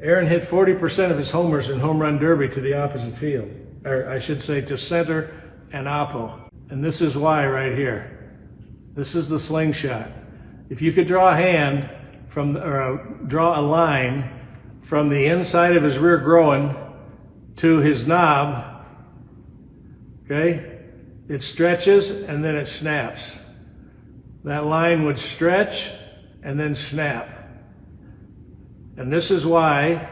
Aaron hit 40% of his homers in home run derby to the opposite field, or I should say to center and oppo. And this is why right here. This is the slingshot. If you could draw a hand from, or draw a line from the inside of his rear groin to his knob, okay, it stretches and then it snaps. That line would stretch and then snap. And this is why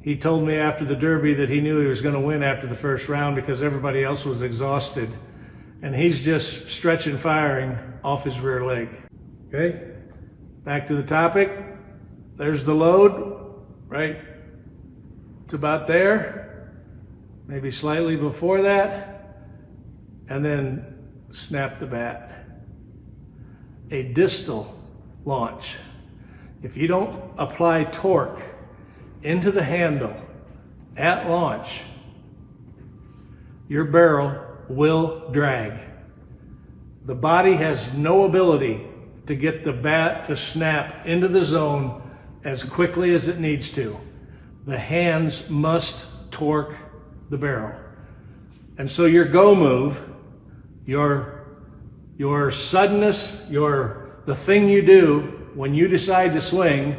he told me after the Derby that he knew he was going to win after the first round, because everybody else was exhausted. And he's just stretching, firing off his rear leg. Okay, back to the topic. There's the load, right? It's about there, maybe slightly before that, and then snap the bat. A distal launch. If you don't apply torque into the handle at launch, your barrel will drag. The body has no ability to get the bat to snap into the zone as quickly as it needs to. The hands must torque the barrel. And so your go move, your suddenness, the thing you do when you decide to swing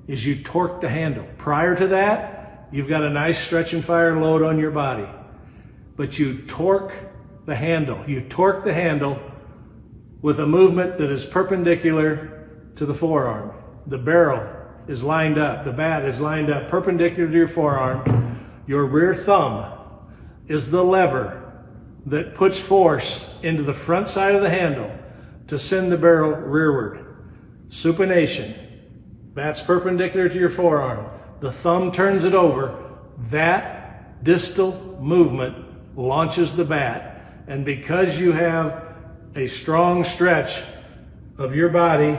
is you torque the handle. Prior to that, you've got a nice stretch and fire load on your body. But you torque the handle. You torque the handle with a movement that is perpendicular to the forearm. The barrel is lined up. The bat is lined up perpendicular to your forearm. Your rear thumb is the lever that puts force into the front side of the handle to send the barrel rearward. Supination. Bat's perpendicular to your forearm. The thumb turns it over. That distal movement launches the bat. And because you have a strong stretch of your body,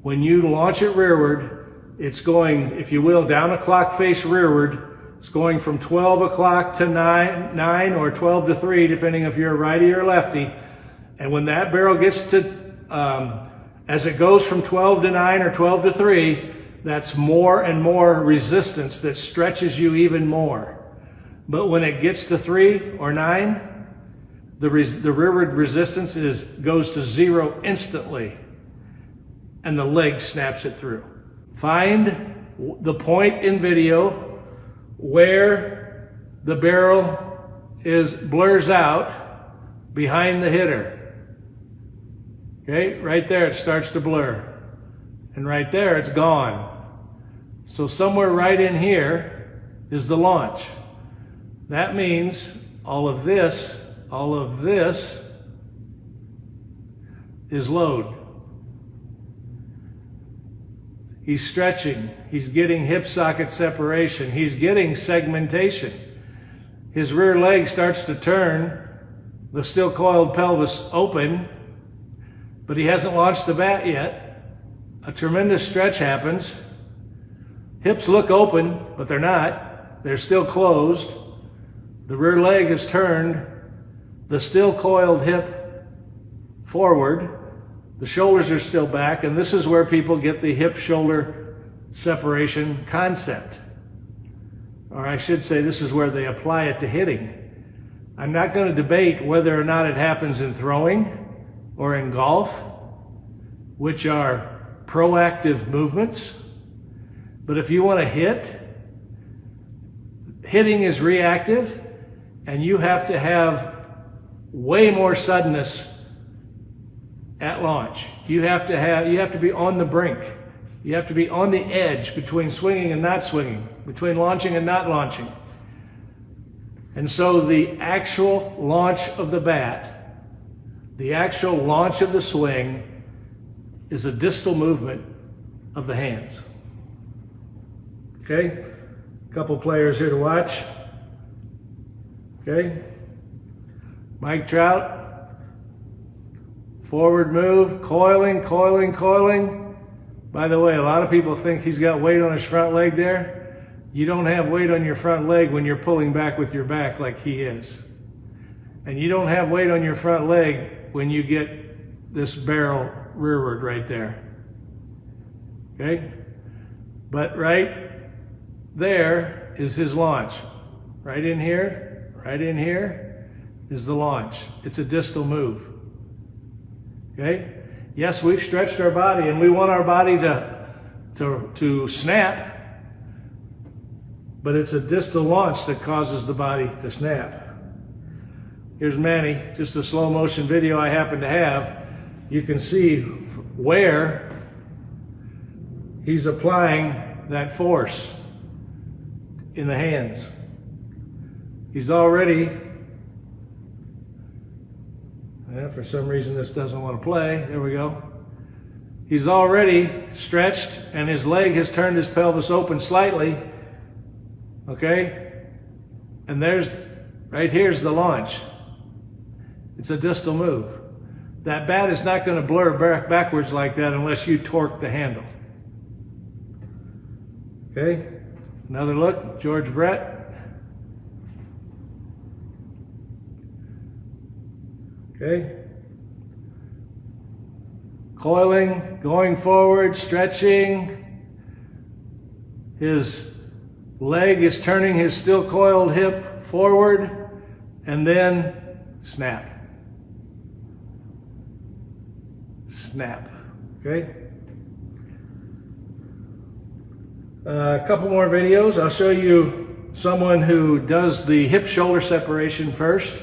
when you launch it rearward, it's going, if you will, down a clock face rearward. It's going from 12 o'clock to 9 or 12 to 3, depending if you're a righty or lefty. And when that barrel gets to, as it goes from 12 to 9 or 12 to 3, that's more and more resistance that stretches you even more. But when it gets to 3 or 9, the rearward resistance goes to 0 instantly, and the leg snaps it through. Find the point in video where the barrel blurs out behind the hitter. Okay, right there it starts to blur. And right there it's gone. So somewhere right in here is the launch. That means all of this is load. He's stretching, he's getting hip socket separation, he's getting segmentation. His rear leg starts to turn, the still coiled pelvis open, but he hasn't launched the bat yet. A tremendous stretch happens. Hips look open, but they're not. They're still closed. The rear leg is turned, the still coiled hip forward. The shoulders are still back, and this is where people get the hip-shoulder separation concept. Or I should say, this is where they apply it to hitting. I'm not going to debate whether or not it happens in throwing or in golf, which are proactive movements. But if you want to hit, hitting is reactive, and you have to have way more suddenness at launch. You have to be on the brink. You have to be on the edge between swinging and not swinging, between launching and not launching. And so the actual launch of the bat, the actual launch of the swing, is a distal movement of the hands. Okay? A couple players here to watch. Okay? Mike Trout. Forward move, coiling. By the way, a lot of people think he's got weight on his front leg there. You don't have weight on your front leg when you're pulling back with your back like he is. And you don't have weight on your front leg when you get this barrel rearward right there. Okay? But right there is his launch. Right in here is the launch. It's a distal move. Okay? Yes, we've stretched our body and we want our body to snap, but it's a distal launch that causes the body to snap. Here's Manny, just a slow motion video I happen to have. You can see where he's applying that force in the hands. He's already, for some reason this doesn't want to play, there we go. He's already stretched and his leg has turned his pelvis open slightly, okay? And right here's the launch. It's a distal move. That bat is not going to blur backwards like that unless you torque the handle. Okay, another look, George Brett. Okay. Coiling, going forward, stretching. His leg is turning his still coiled hip forward, and then snap. Snap. Okay. A couple more videos. I'll show you someone who does the hip-shoulder separation first,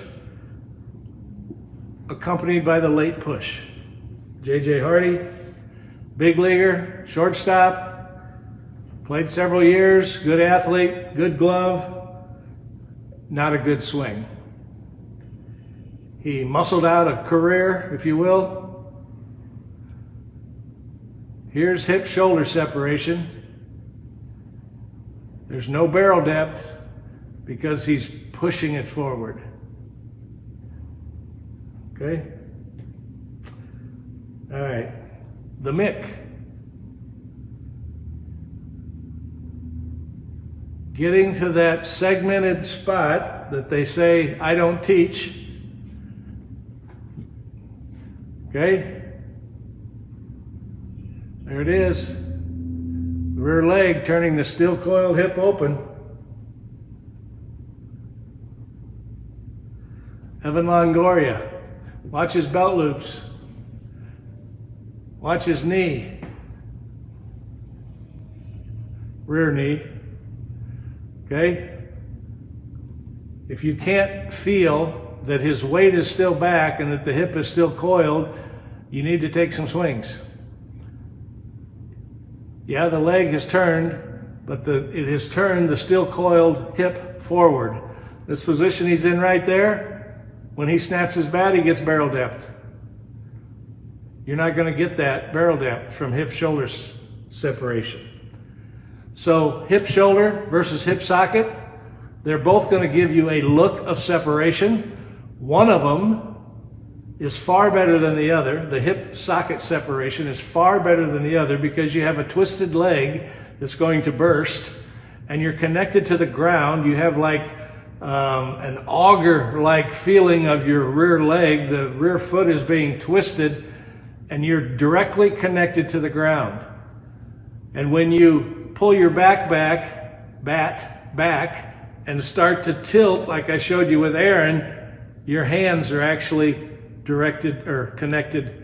accompanied by the late push. J.J. Hardy, big leaguer, shortstop, played several years, good athlete, good glove, not a good swing. He muscled out a career, if you will. Here's hip-shoulder separation. There's no barrel depth because he's pushing it forward. Okay? All right. The Mick. Getting to that segmented spot that they say I don't teach. Okay? There it is. Rear leg turning the still coiled hip open. Evan Longoria. Watch his belt loops. Watch his knee. Rear knee. Okay? If you can't feel that his weight is still back and that the hip is still coiled, you need to take some swings. Yeah, the leg has turned, but it has turned the still coiled hip forward. This position he's in right there, when he snaps his bat, he gets barrel depth. You're not going to get that barrel depth from hip-shoulder separation. So hip-shoulder versus hip socket, they're both going to give you a look of separation. One of them is far better than the other. The hip socket separation is far better than the other because you have a twisted leg that's going to burst and you're connected to the ground. You have like an auger-like feeling of your rear leg. The rear foot is being twisted and you're directly connected to the ground. And when you pull your bat back and start to tilt, like I showed you with Aaron, your hands are actually directed or connected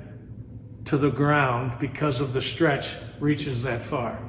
to the ground because of the stretch reaches that far.